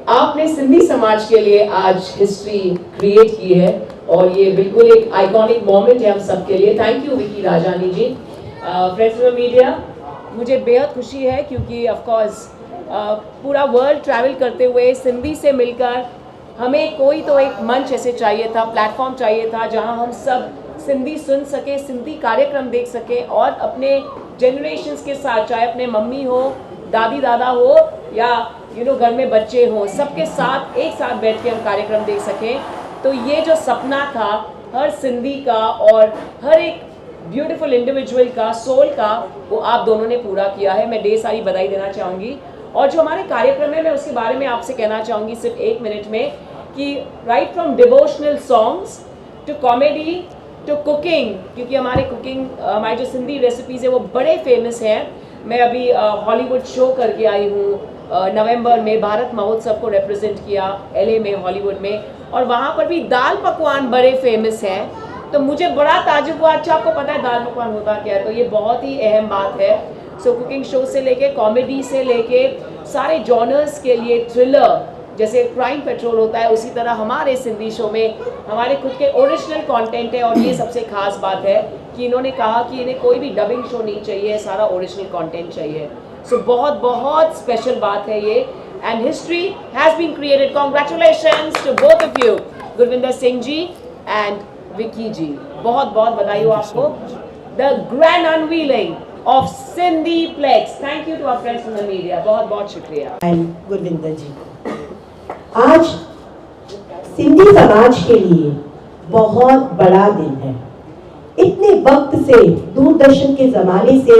आपने सिंधी समाज के लिए आज हिस्ट्री क्रिएट की है और ये बिल्कुल एक आइकॉनिक मोमेंट है हम सबके लिए। Thank you Vicky Rajani ji. Friends of media, मुझे बेहद खुशी है क्योंकि ऑफ कोर्स पूरा वर्ल्ड ट्रैवल करते हुए सिंधी से मिलकर हमें कोई तो एक मंच ऐसे चाहिए था, प्लेटफॉर्म चाहिए था जहां हम सब सिंधी सुन सके, सिंधी कार्यक्रम देख सके और अपने जनरेशन्स के साथ, चाहे अपने मम्मी हो, दादी दादा हो या घर में बच्चे हों, सबके साथ एक साथ बैठ के हम कार्यक्रम देख सकें। तो ये जो सपना था हर सिंधी का और हर एक ब्यूटीफुल इंडिविजुअल का, सोल का, वो आप दोनों ने पूरा किया है। मैं ढेर सारी बधाई देना चाहूँगी। और जो हमारे कार्यक्रम है मैं उसके बारे में आपसे कहना चाहूँगी सिर्फ 1 मिनट में कि right from devotional songs to comedy to cooking, क्योंकि हमारी जो सिंधी रेसिपीज़ है वो बड़े फेमस हैं। मैं अभी हॉलीवुड शो करके आई हूँ, नवंबर में भारत महोत्सव को रिप्रेजेंट किया LA में, हॉलीवुड में, और वहाँ पर भी दाल पकवान बड़े फेमस हैं। तो मुझे बड़ा ताजुब हुआ, अच्छा आपको पता है दाल पकवान होता क्या है, तो ये बहुत ही अहम बात है। सो कुकिंग शो से लेके कॉमेडी से लेके सारे जॉनर्स के लिए, थ्रिलर जैसे क्राइम पेट्रोल होता है, उसी तरह हमारे सिंधी शो में हमारे खुद के ओरिजिनल कंटेंट है। और ये सबसे खास बात है कि इन्होंने कहा कि इन्हें कोई भी डबिंग शो नहीं चाहिए, सारा ओरिजिनल कंटेंट चाहिए। सो बहुत बहुत स्पेशल बात है ये, and history has been created. Congratulations to both of you, Gurvinder Singh ji and Vicky ji, बहुत बहुत बधाई हो आपको। The grand unveiling of Sindhi plaques. Thank you to our friends from the media, बहुत बहुत शुक्रिया। एंड गुरविंदर जी, आज सिंधी समाज के लिए बहुत बड़ा दिन है। इतने वक्त से, दूरदर्शन के जमाने से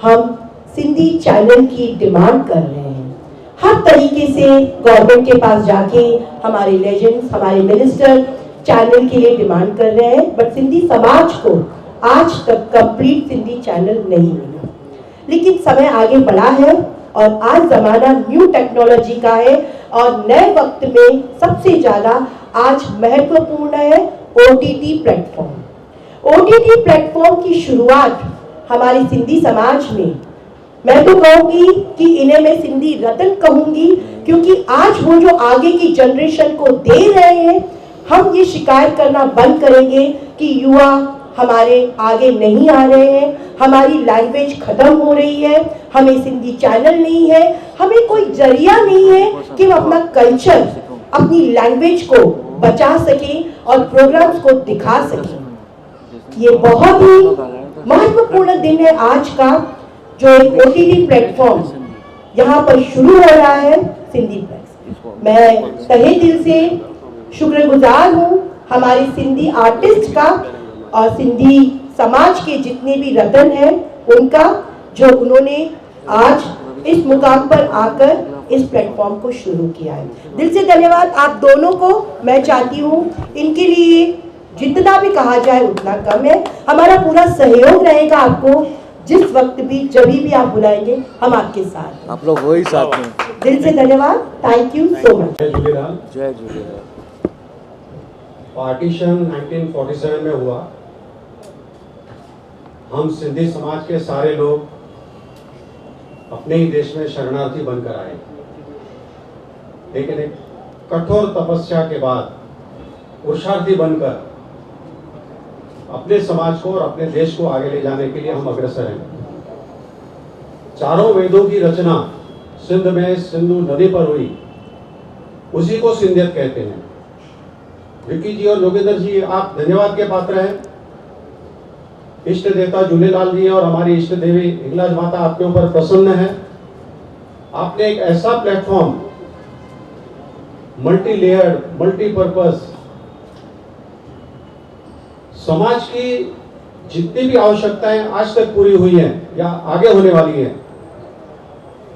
हम सिंधी चैनल की डिमांड कर रहे हैं। हर तरीके से गवर्नमेंट के पास जाके हमारे लेजेंड्स, हमारे मिनिस्टर चैनल के लिए डिमांड कर रहे हैं, बट सिंधी समाज को आज तक कंप्लीट सिंधी चैनल नहीं मिला। लेकिन समय आगे बढ़ा है और आज जमाना न्यू टेक्नोलॉजी का है और नए वक्त में सबसे ज्यादा आज महत्वपूर्ण है OTT प्लेटफॉर्म। OTT प्लेटफॉर्म की शुरुआत हमारी सिंधी समाज में, मैं तो कहूंगी कि इन्हें मैं सिंधी रत्न कहूंगी, क्योंकि आज वो जो आगे की जनरेशन को दे रहे हैं। हम ये शिकायत करना बंद करेंगे कि युवा हमारे आगे नहीं आ रहे हैं, हमारी लैंग्वेज खत्म हो रही है, हमें सिंधी चैनल नहीं है, हमें कोई जरिया नहीं है कि हम अपना कल्चर, अपनी लैंग्वेज को बचा सकें और प्रोग्राम्स को दिखा सकें। ये बहुत ही महत्वपूर्ण दिन है आज का, जो एक OTT प्लेटफॉर्म यहाँ पर शुरू हो रहा है, सिंधी प्लेक्स। मैं तहे दिल से शुक्रगुजार हूँ हमारे सिंधी आर्टिस्ट का और सिंधी समाज के जितने भी रत्न हैं उनका, जो उन्होंने आज इस मुकाम पर आकर इस प्लेटफॉर्म को शुरू किया है। दिल से धन्यवाद आप दोनों को। मैं चाहती हूँ इनके लिए जितना भी कहा जाए उतना कम है। हमारा पूरा सहयोग रहेगा आपको, जिस वक्त भी, जब भी आप बुलाएंगे हम आपके साथ, आप लोग वही साथ में। दिल से धन्यवाद, थैंक यू सो मच। जय झूलेलाल। जय झूलेलाल। पार्टीशन 1947 में हुआ। हम सिंधी समाज के सारे लोग अपने ही देश में शरणार्थी बनकर आए, लेकिन एक कठोर तपस्या के बाद पुरुषार्थी बनकर अपने समाज को और अपने देश को आगे ले जाने के लिए हम अग्रसर हैं। चारों वेदों की रचना सिंध में सिंधु नदी पर हुई, उसी को सिंधियत कहते हैं। विकी जी और जोगिंदर जी, आप धन्यवाद के पात्र हैं। इष्ट देवता झूलेलाल जी और हमारी इष्ट देवी हिंगलाज माता आपके ऊपर प्रसन्न है। आपने एक ऐसा प्लेटफॉर्म, मल्टी लेयर्ड, मल्टीपर्पज, समाज की जितनी भी आवश्यकताएं आज तक पूरी हुई हैं या आगे होने वाली हैं,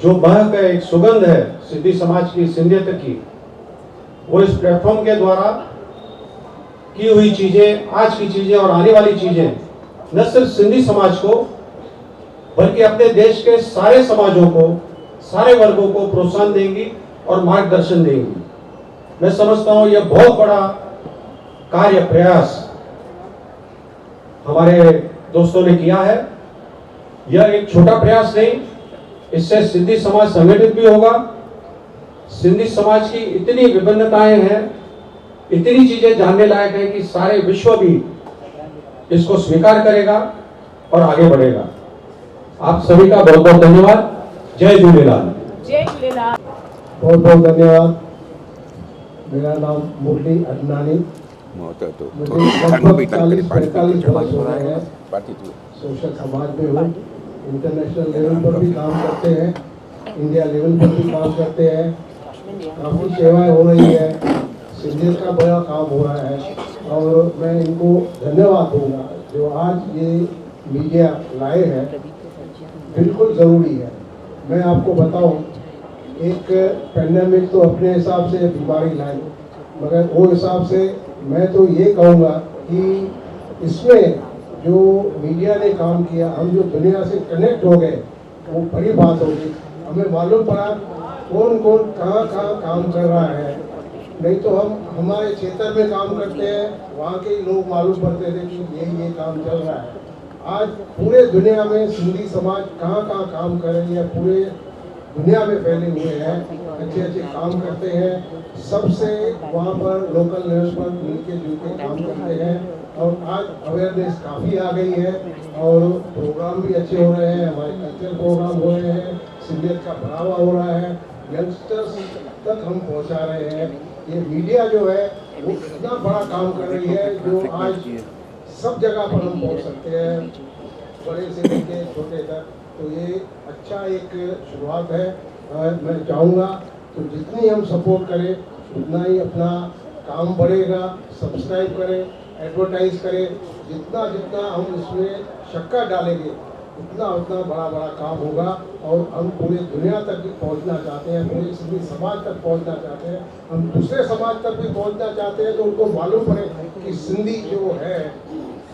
जो महक है, एक सुगंध है सिंधी समाज की, सिंधियत की, वो इस प्लेटफॉर्म के द्वारा की हुई चीजें, आज की चीजें और आने वाली चीजें न सिर्फ सिंधी समाज को बल्कि अपने देश के सारे समाजों को, सारे वर्गों को प्रोत्साहन देंगी और मार्गदर्शन देंगी। मैं समझता हूं यह बहुत बड़ा कार्य, प्रयास हमारे दोस्तों ने किया है। यह एक छोटा प्रयास नहीं, इससे सिंधी समाज संगठित भी होगा सिंधी समाज की इतनी विभिन्नताएं हैं, इतनी चीजें जानने लायक है कि सारे विश्व भी इसको स्वीकार करेगा और आगे बढ़ेगा। आप सभी का बहुत बहुत धन्यवाद। जय झूलेलाल। जय झूलेलाल। बहुत बहुत धन्यवाद। मेरा नाम मुरली अडनानी। मुझे लगभग 40-45 वर्ष हो रहे हैं सोशल समाज में हूँ। इंटरनेशनल लेवल पर भी काम करते हैं, इंडिया लेवल पर भी काम करते हैं। काफ़ी सेवाएं हो रही है, सिंधियत का बड़ा काम हो रहा है और मैं इनको धन्यवाद दूंगा जो आज ये मीडिया लाए हैं। बिल्कुल ज़रूरी है। मैं आपको बताऊं, एक पेंडेमिक तो अपने हिसाब से बीमारी लाई, मगर वो हिसाब से मैं तो ये कहूँगा कि इसमें जो मीडिया ने काम किया, हम जो दुनिया से कनेक्ट हो गए, वो बड़ी बात होगी। हमें मालूम पड़ा कौन कौन कहाँ कहाँ काम कर रहा है। नहीं तो हम हमारे क्षेत्र में काम करते हैं, वहाँ के लोग मालूम पड़ते थे कि ये काम चल रहा है। आज पूरे दुनिया में सिंधी समाज कहाँ कहाँ काम कर रही है, पूरे दुनिया में फैले हुए हैं, अच्छे अच्छे काम करते हैं। सबसे वहाँ पर लोकल लेवल पर मिलके जुलके काम करते हैं और आज अवेयरनेस काफ़ी आ गई है और प्रोग्राम भी अच्छे हो रहे हैं। हमारे कल्चरल प्रोग्राम हो रहे हैं, सिंधियत का बढ़ावा हो रहा है, यंगस्टर्स तक हम पहुँचा रहे हैं। ये मीडिया जो है वो इतना बड़ा काम कर रही है जो आज सब जगह पर हम पहुँच सकते हैं, बड़े से लेके छोटे तक। तो ये अच्छा एक शुरुआत है। मैं चाहूँगा तो जितनी हम सपोर्ट करें उतना ही अपना काम बढ़ेगा। सब्सक्राइब करें, एडवर्टाइज करें, जितना जितना हम इसमें शक्कर डालेंगे उतना उतना बड़ा बड़ा काम होगा और हम पूरी दुनिया तक भी पहुंचना चाहते हैं, पूरे सिंधी समाज तक पहुंचना चाहते हैं। हम दूसरे समाज तक भी पहुंचना चाहते हैं तो उनको मालूम पड़े कि सिंधी जो है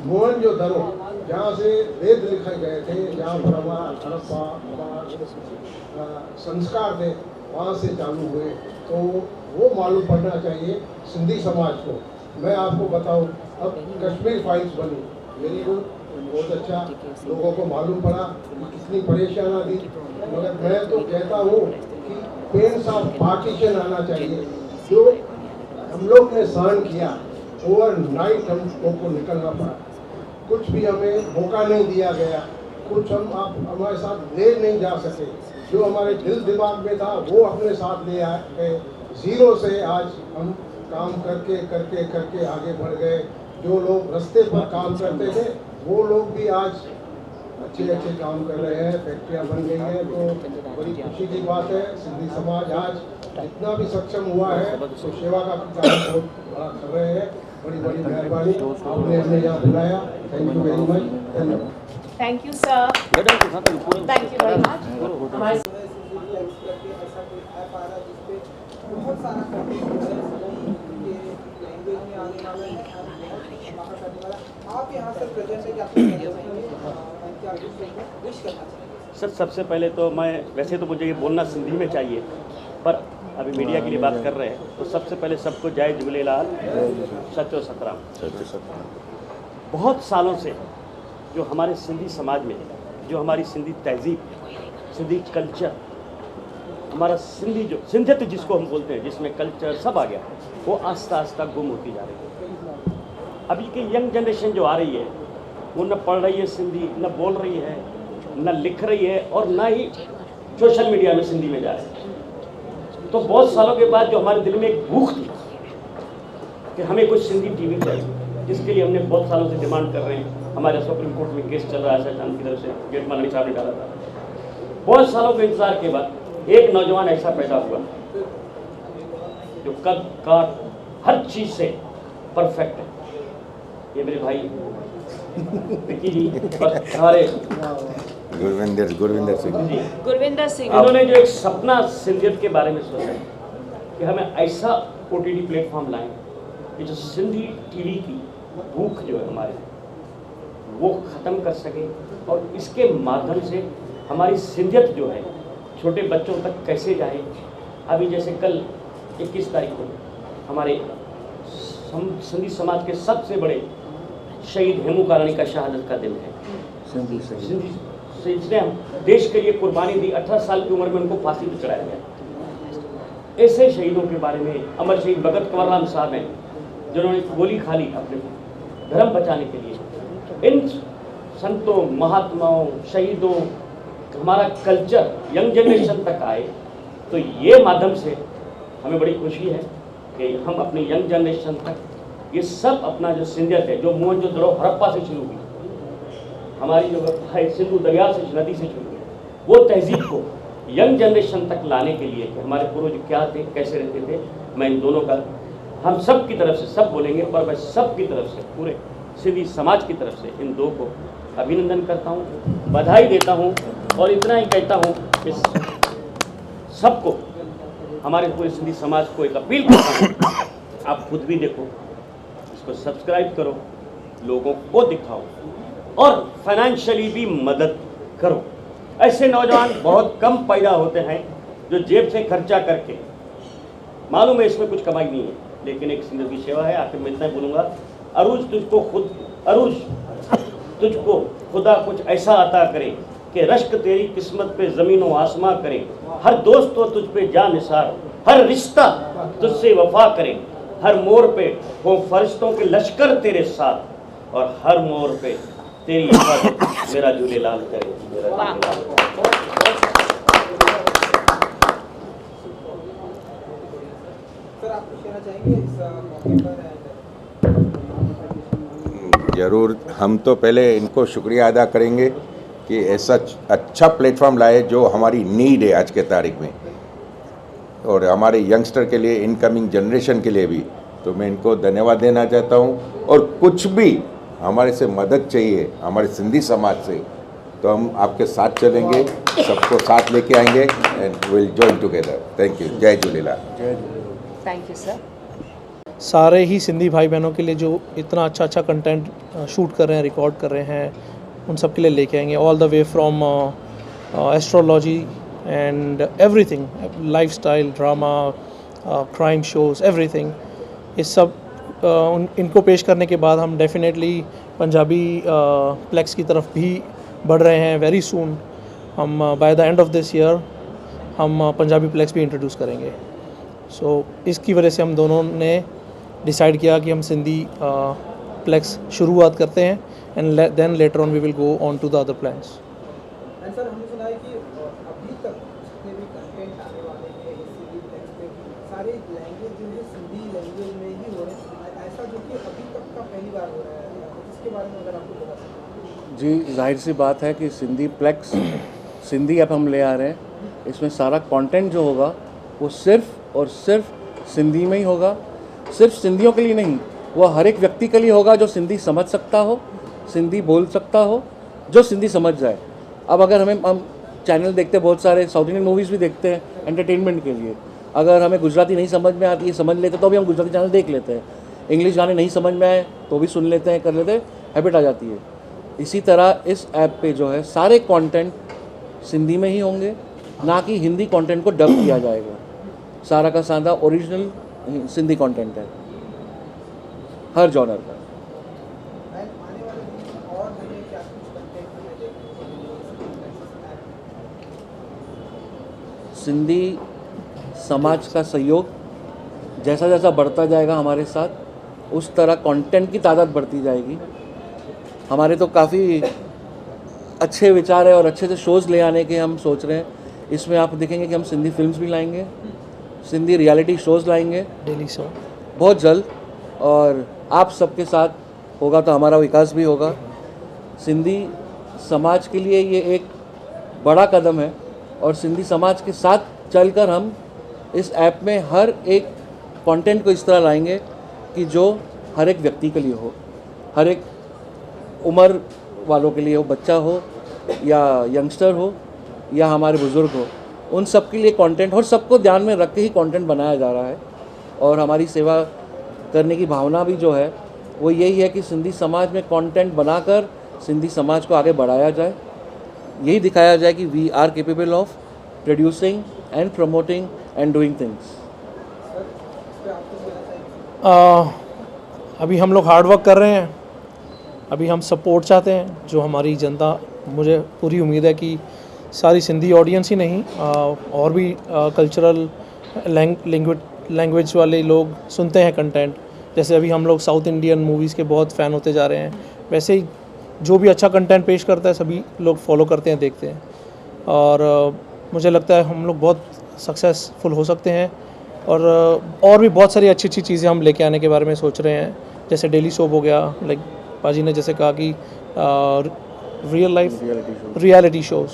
मोहनजोदड़ो जहाँ से वेद लिखे गए थे, जहाँ पर हमारा संस्कार थे, वहाँ से चालू हुए, तो वो मालूम पड़ना चाहिए सिंधी समाज को। मैं आपको बताऊँ, अब कश्मीर फाइल्स बनी, वेरी गुड, बहुत अच्छा, लोगों को मालूम पड़ा कि कितनी परेशानी थी। मगर मैं तो कहता हूँ कि पेन ऑफ पार्टीशन आना चाहिए। जो हम लोग ने सहन किया, ओवरनाइट हम लोग को निकलना पड़ा, कुछ भी हमें मौका नहीं दिया गया, कुछ हम आप हमारे साथ ले नहीं जा सके। जो हमारे दिल दिमाग में था वो अपने साथ ले आ गए। जीरो से आज हम काम करके करके करके आगे बढ़ गए। जो लोग रास्ते पर काम करते थे वो लोग भी आज अच्छे अच्छे काम कर रहे हैं, फैक्ट्रियाँ बन गई हैं, तो बड़ी खुशी की बात है। सिंधी समाज आज जितना भी सक्षम हुआ है तो सेवा का काम बहुत बड़ा कर रहे हैं। बड़ी बड़ी मेहरबानी, आपने हमें यहाँ बुलाया, थैंक यू वेरी मच। धन्यवाद। Thank you sir, thank you very much. हमारे बहुत सारा कंटेंट लैंग्वेज में आने वाला है, करने वाला। आप यहाँ से प्रेजेंट है, क्या विश करना चाहिए? सर, सबसे पहले तो मैं, वैसे तो मुझे ये बोलना सिंधी में चाहिए, पर अभी मीडिया के लिए बात कर रहे हैं, तो सबसे पहले सबको जय झूलेलाल, सचो सतराम। बहुत सालों से जो हमारे सिंधी समाज में, जो हमारी सिंधी तहजीब, सिंधी कल्चर, हमारा सिंधी जो सिंधियत जिसको हम बोलते हैं, जिसमें कल्चर सब आ गया, वो आस्ता आस्ता गुम होती जा रही है। अभी की यंग जनरेशन जो आ रही है वो न पढ़ रही है सिंधी, न बोल रही है, न लिख रही है और न ही सोशल मीडिया में सिंधी में जा रही है। तो बहुत सालों के बाद जो हमारे दिल में एक भूख थी कि हमें कुछ सिंधी टीवी चाहिए, जिसके लिए हमने बहुत सालों से डिमांड कर रहे हैं। हमारे सुप्रीम कोर्ट में केस चल रहा है, शाहजहां की तरफ से जेठमलानी साहब ने डाला था। बहुत सालों के इंतजार के बाद एक नौजवान ऐसा पैदा हुआ जो कद काट हर चीज़ से परफेक्ट है। ये मेरे भाई विकी जी और हमारे गुरविंदर सिंह, इन्होंने जो एक सपना सिंधियत के बारे में सोचा कि हमें ऐसा OTT प्लेटफॉर्म लाएं कि जो सिंधी टीवी की भूख जो है हमारे वो ख़त्म कर सके और इसके माध्यम से हमारी सिंधियत जो है छोटे बच्चों तक कैसे जाए। अभी जैसे कल 21 तारीख को हमारे सिंधी समाज के सबसे बड़े शहीद हेमू कालानी का शहादत का दिन है। जिसने देश के लिए कुर्बानी दी, 18 साल की उम्र में उनको फांसी पर चढ़ाया गया। ऐसे शहीदों के बारे में, अमर शहीद भगत कंवर राम साहब हैं जिन्होंने गोली खा ली अपने धर्म बचाने के लिए। इन संतों, महात्माओं, शहीदों, हमारा कल्चर यंग जनरेशन तक आए, तो ये माध्यम से हमें बड़ी खुशी है कि हम अपनी यंग जनरेशन तक ये सब अपना जो सिंधियत है, जो मोहनजोदड़ो हड़प्पा से शुरू हुई, हमारी जो सिंधु दरिया से, नदी से शुरू हुई, वो तहजीब को यंग जनरेशन तक लाने के लिए कि हमारे पूर्वज क्या थे, कैसे रहते थे, मैं इन दोनों का, हम सब की तरफ से सब बोलेंगे, पर मैं सब की तरफ से, पूरे सिंधी समाज की तरफ से इन दो को अभिनंदन करता हूँ, बधाई देता हूँ और इतना ही कहता हूँ कि सबको, हमारे पूरे सिंधी समाज को एक अपील करता हूँ, आप खुद भी देखो, इसको सब्सक्राइब करो, लोगों को दिखाओ और फाइनेंशियली भी मदद करो। ऐसे नौजवान बहुत कम पैदा होते हैं जो जेब से खर्चा करके, मालूम है इसमें कुछ कमाई नहीं है, लेकिन एक सिंध की सेवा है। आखिर में इतना ही बोलूँगा, अरूज तुझको खुदा कुछ ऐसा अता करे कि रश्क तेरी किस्मत पे ज़मीन व आसमां करे, हर दोस्त तो तुझ पे जान निसार, हर रिश्ता तुझसे वफा करे, हर मोड़ पे हो फरिश्तों के लश्कर तेरे साथ और हर मोड़ पे तेरी हिफाजत मेरा झूलेलाल करे, मेरा झूलेलाल करे। सर, आप कुछ कहना चाहेंगे इस मौके पर? ज़रूर, हम तो पहले इनको शुक्रिया अदा करेंगे कि ऐसा अच्छा प्लेटफॉर्म लाए जो हमारी नीड है आज के तारीख में, और हमारे यंगस्टर के लिए, इनकमिंग जनरेशन के लिए भी, तो मैं इनको धन्यवाद देना चाहता हूँ। और कुछ भी हमारे से मदद चाहिए हमारे सिंधी समाज से, तो हम आपके साथ चलेंगे, सबको साथ लेके आएंगे and will join together. Thank you. जय झूलेलाल। Thank you sir. सारे ही सिंधी भाई बहनों के लिए जो इतना अच्छा कंटेंट शूट कर रहे हैं, रिकॉर्ड कर रहे हैं, उन सब के लिए लेके आएंगे, all the way from astrology and everything, lifestyle, drama, crime shows, everything. इस सब इनको पेश करने के बाद हम डेफिनेटली पंजाबी प्लेक्स की तरफ भी बढ़ रहे हैं। वेरी सून हम by the end of this year हम पंजाबी प्लेक्स भी इंट्रोड्यूस करेंगे। सो इसकी वजह से हम दोनों ने डिसाइड किया कि हम सिंधी प्लेक्स शुरुआत करते हैं and then later on we will go on to the other plans. And sir, हमने सुना है कि अभी तक जितने भी कंटेंट आने वाले हैं इस सिंधी प्लेक्स पे, सारे लैंग्वेज जो है सिंधी लैंग्वेज में ही हो रहे हैं, ऐसा जो कि अभी तक का पहली बार हो रहा है, इसके बारे में अगर आपको बता सकते। जी, जाहिर सी बात है कि सिंधी प्लेक्स, सिंधी ऐप हम ले आ रहे हैं। इसमें सारा कंटेंट जो होगा वो सिर्फ और सिर्फ सिंधी में ही होगा। सिर्फ सिंधियों के लिए नहीं, वो हर एक व्यक्ति के लिए होगा जो सिंधी समझ सकता हो, सिंधी बोल सकता हो, जो सिंधी समझ जाए। अब अगर हम चैनल देखते हैं, बहुत सारे साउथ इंडियन मूवीज़ भी देखते हैं एंटरटेनमेंट के लिए। अगर हमें गुजराती नहीं समझ में आती है, समझ लेते तो भी हम गुजराती चैनल देख लेते हैं। इंग्लिश गाने नहीं समझ में आए तो भी सुन लेते हैं, कर लेते हैं, हैबिट आ जाती है। इसी तरह इस ऐप पे जो है सारे कंटेंट सिंधी में ही होंगे, ना कि हिंदी कंटेंट को डब किया जाएगा। सारा का सारा ओरिजिनल सिंधी कंटेंट है, हर जॉनर का। आने वाले दिन में और हमें क्या कुछ कंटेंट हमें देखने को मिलेगा सिंधी समाज का सहयोग जैसा जैसा बढ़ता जाएगा हमारे साथ, उस तरह कंटेंट की तादाद बढ़ती जाएगी। हमारे तो काफ़ी अच्छे विचार है और अच्छे से शोज़ ले आने के हम सोच रहे हैं। इसमें आप देखेंगे कि हम सिंधी फिल्म्स भी लाएंगे, सिंधी रियलिटी शोज़ लाएंगे डेली शो बहुत जल्द, और आप सबके साथ होगा तो हमारा विकास भी होगा। सिंधी समाज के लिए ये एक बड़ा कदम है, और सिंधी समाज के साथ चलकर हम इस ऐप में हर एक कंटेंट को इस तरह लाएंगे कि जो हर एक व्यक्ति के लिए हो, हर एक उम्र वालों के लिए हो, बच्चा हो या यंगस्टर हो या हमारे बुज़ुर्ग हो, उन सब के लिए कंटेंट, और सबको ध्यान में रख के ही कंटेंट बनाया जा रहा है। और हमारी सेवा करने की भावना भी जो है वो यही है कि सिंधी समाज में कंटेंट बनाकर सिंधी समाज को आगे बढ़ाया जाए, यही दिखाया जाए कि we are capable of producing and promoting and doing things. अभी हम लोग हार्ड वर्क कर रहे हैं, अभी हम सपोर्ट चाहते हैं जो हमारी जनता, मुझे पूरी उम्मीद है कि सारी सिंधी ऑडियंस ही नहीं और भी कल्चरल लैंग्वेज वाले लोग सुनते हैं कंटेंट। जैसे अभी हम लोग साउथ इंडियन मूवीज़ के बहुत फ़ैन होते जा रहे हैं, वैसे ही जो भी अच्छा कंटेंट पेश करता है सभी लोग फॉलो करते हैं, देखते हैं। और मुझे लगता है हम लोग बहुत सक्सेसफुल हो सकते हैं। और भी बहुत सारी अच्छी अच्छी चीज़ें हम लेके आने के बारे में सोच रहे हैं, जैसे डेली सोप हो गया, लाइक पाजी ने जैसे कहा कि real life reality shows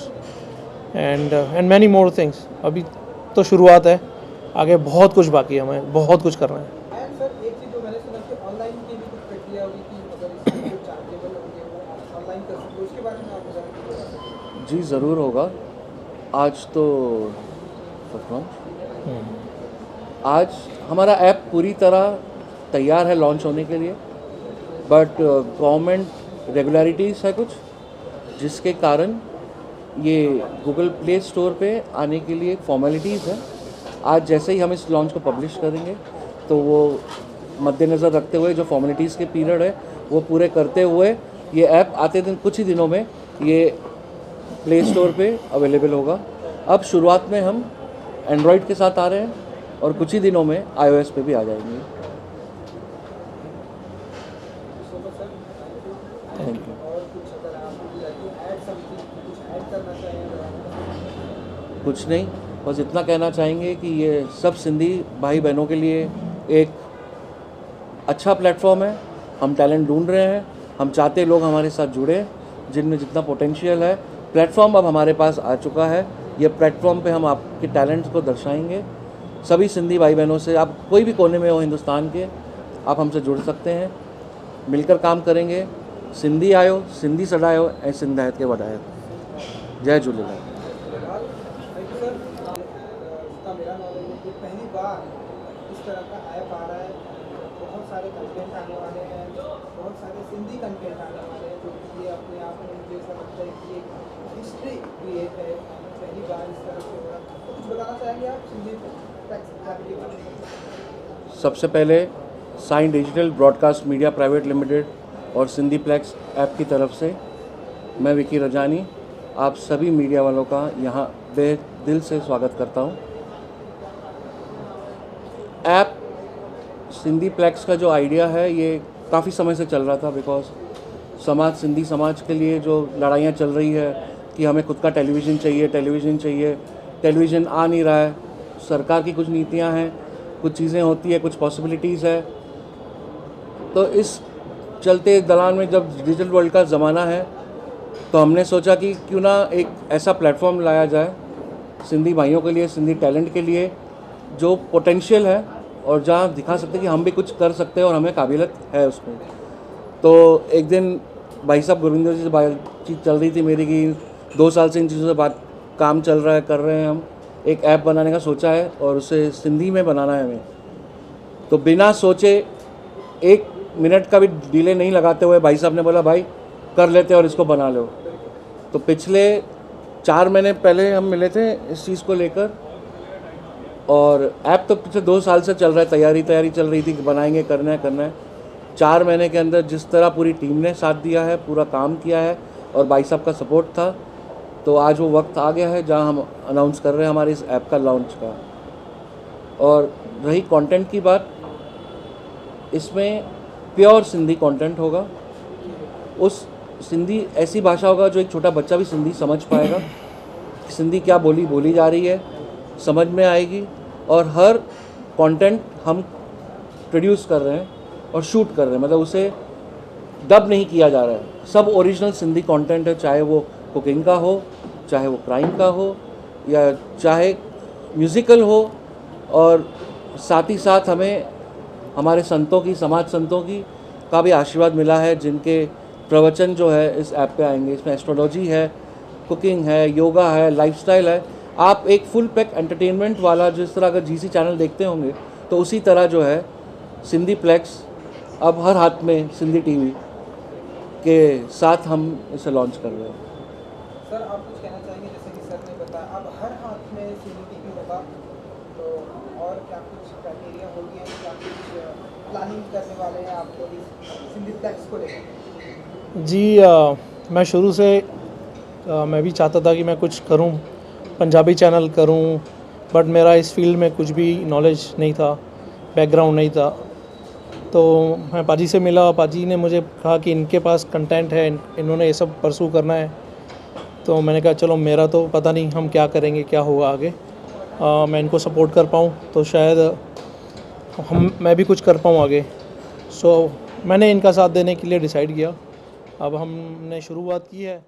and many more things. अभी तो शुरुआत है, आगे बहुत कुछ बाकी है, हमें बहुत कुछ करना है। एंड सर एक चीज़ जो मैंने सुना कि ऑनलाइन की भी कुछ प्रक्रिया होगी कि अगर इसके जो चार्जेबल होंगे वो ऑनलाइन कर सकते, उसके बारे में आप बता सकते। जी ज़रूर होगा। आज तो आज हमारा ऐप पूरी तरह तैयार है लॉन्च होने के लिए, बट गवर्नमेंट रेगुलरिटीज़ है कुछ जिसके कारण ये गूगल प्ले स्टोर पे आने के लिए फॉर्मेलिटीज़ है। आज जैसे ही हम इस लॉन्च को पब्लिश करेंगे तो वो मद्देनज़र रखते हुए जो फॉर्मेलिटीज़ के पीरियड है वो पूरे करते हुए ये ऐप आते दिन कुछ ही दिनों में ये प्ले स्टोर पे अवेलेबल होगा। अब शुरुआत में हम एंड्रॉयड के साथ आ रहे हैं और कुछ ही दिनों में iOS पे भी आ जाएंगे। Thank you. और कुछ अगर आप ऐड समथिंग कुछ ऐड करना चाहें? कुछ नहीं, बस इतना कहना चाहेंगे कि ये सब सिंधी भाई बहनों के लिए एक अच्छा प्लेटफॉर्म है। हम टैलेंट ढूंढ रहे हैं, हम चाहते लोग हमारे साथ जुड़े जिनमें जितना पोटेंशियल है। प्लेटफॉर्म अब हमारे पास आ चुका है, ये प्लेटफॉर्म पे हम आपके टैलेंट्स को दर्शाएंगे। सभी सिंधी भाई बहनों से, आप कोई भी कोने में हो हिंदुस्तान के, आप हमसे जुड़ सकते हैं, मिलकर काम करेंगे। सिंधी आयो, सिंधी सॾायो ऐं सिंधियत खे वधायो। जय झूलेलाल। Thank you sir. जितना मेरा नॉलेज है कि पहली बार इस तरह का ऐप आ रहा है, बहुत सारे कंटेंट आने वाले हैं, बहुत सारे सिंधी कंटेंट आने वाले हैं, जो कि ये अपने आप में मुझे ऐसा लगता है कि एक हिस्ट्री क्रिएट है। पहली बार इस तरह से हो रहा है, तो कुछ बताना चाहेंगे आप सिंधी ऐप के बारे में? सबसे पहले sign digital broadcast media private limited और सिंधी प्लेक्स ऐप की तरफ से मैं विकी रजानी आप सभी मीडिया वालों का यहाँ दिल से स्वागत करता हूँ। ऐप सिंधी प्लेक्स का जो आइडिया है ये काफ़ी समय से चल रहा था, बिकॉज सिंधी समाज के लिए जो लड़ाइयाँ चल रही है कि हमें खुद का टेलीविज़न चाहिए, टेलीविज़न आ नहीं रहा है। सरकार की कुछ नीतियाँ हैं, कुछ चीज़ें होती है, कुछ पॉसिबिलिटीज़ है। तो इस चलते दलान में जब डिजिटल वर्ल्ड का ज़माना है तो हमने सोचा कि क्यों ना एक ऐसा प्लेटफॉर्म लाया जाए सिंधी भाइयों के लिए, सिंधी टैलेंट के लिए, जो पोटेंशियल है और जहाँ दिखा सकते हैं कि हम भी कुछ कर सकते हैं और हमें काबिलियत है उसमें। तो एक दिन भाई साहब गुरविंदर जी से बातचीत चल रही थी मेरी कि 2 साल से इन चीज़ों से काम चल रहा है, कर रहे हैं हम। एक ऐप बनाने का सोचा है और उसे सिंधी में बनाना है हमें। तो बिना सोचे 1 मिनट का भी डिले नहीं लगाते हुए भाई साहब ने बोला भाई कर लेते और इसको बना लो। तो पिछले 4 महीने पहले हम मिले थे इस चीज़ को लेकर, और ऐप तो पिछले 2 साल से चल रहा है, तैयारी चल रही थी कि बनाएंगे, करना है। 4 महीने के अंदर जिस तरह पूरी टीम ने साथ दिया है, पूरा काम किया है और भाई साहब का सपोर्ट था, तो आज वो वक्त आ गया है जहां हम अनाउंस कर रहे हैं हमारे इस ऐप का लॉन्च का। और रही कंटेंट की बात, इसमें प्योर सिंधी कंटेंट होगा। उस सिंधी ऐसी भाषा होगा जो एक छोटा बच्चा भी सिंधी समझ पाएगा कि सिंधी क्या बोली जा रही है, समझ में आएगी। और हर कंटेंट हम प्रोड्यूस कर रहे हैं और शूट कर रहे हैं, मतलब उसे डब नहीं किया जा रहा है, सब ओरिजिनल सिंधी कंटेंट है, चाहे वो कुकिंग का हो, चाहे वो क्राइम का हो, या चाहे म्यूज़िकल हो। और साथ ही साथ हमें हमारे संतों की, समाज संतों की का भी आशीर्वाद मिला है, जिनके प्रवचन जो है इस ऐप पे आएंगे। इसमें एस्ट्रोलॉजी है, कुकिंग है, योगा है, लाइफस्टाइल है। आप एक फुल पैक एंटरटेनमेंट वाला, जिस तरह अगर जीसी चैनल देखते होंगे तो उसी तरह जो है सिंधी प्लेक्स अब हर हाथ में सिंधी टीवी के साथ हम इसे लॉन्च कर रहे हैं। सर आप कुछ कहना चाहेंगे, जैसे कि सर ने बताया अब हर हाथ में सिंधी टीवी होगा, तो और क्या कुछ क्राइटेरिया होगी, क्या कुछ प्लानिंग करने वाले हैं आप लोग इस सिंधी प्लेक्स को लेकर? जी मैं शुरू से मैं भी चाहता था कि मैं कुछ करूं, पंजाबी चैनल करूं, बट मेरा इस फील्ड में कुछ भी नॉलेज नहीं था, बैकग्राउंड नहीं था। तो मैं पाजी से मिला, पाजी ने मुझे कहा कि इनके पास कंटेंट है, इन्होंने ये सब परसू करना है। तो मैंने कहा चलो, मेरा तो पता नहीं हम क्या करेंगे, क्या होगा आगे। मैं इनको सपोर्ट कर पाऊँ तो शायद मैं भी कुछ कर पाऊँ आगे। सो मैंने इनका साथ देने के लिए डिसाइड किया। अब हमने शुरुआत की है।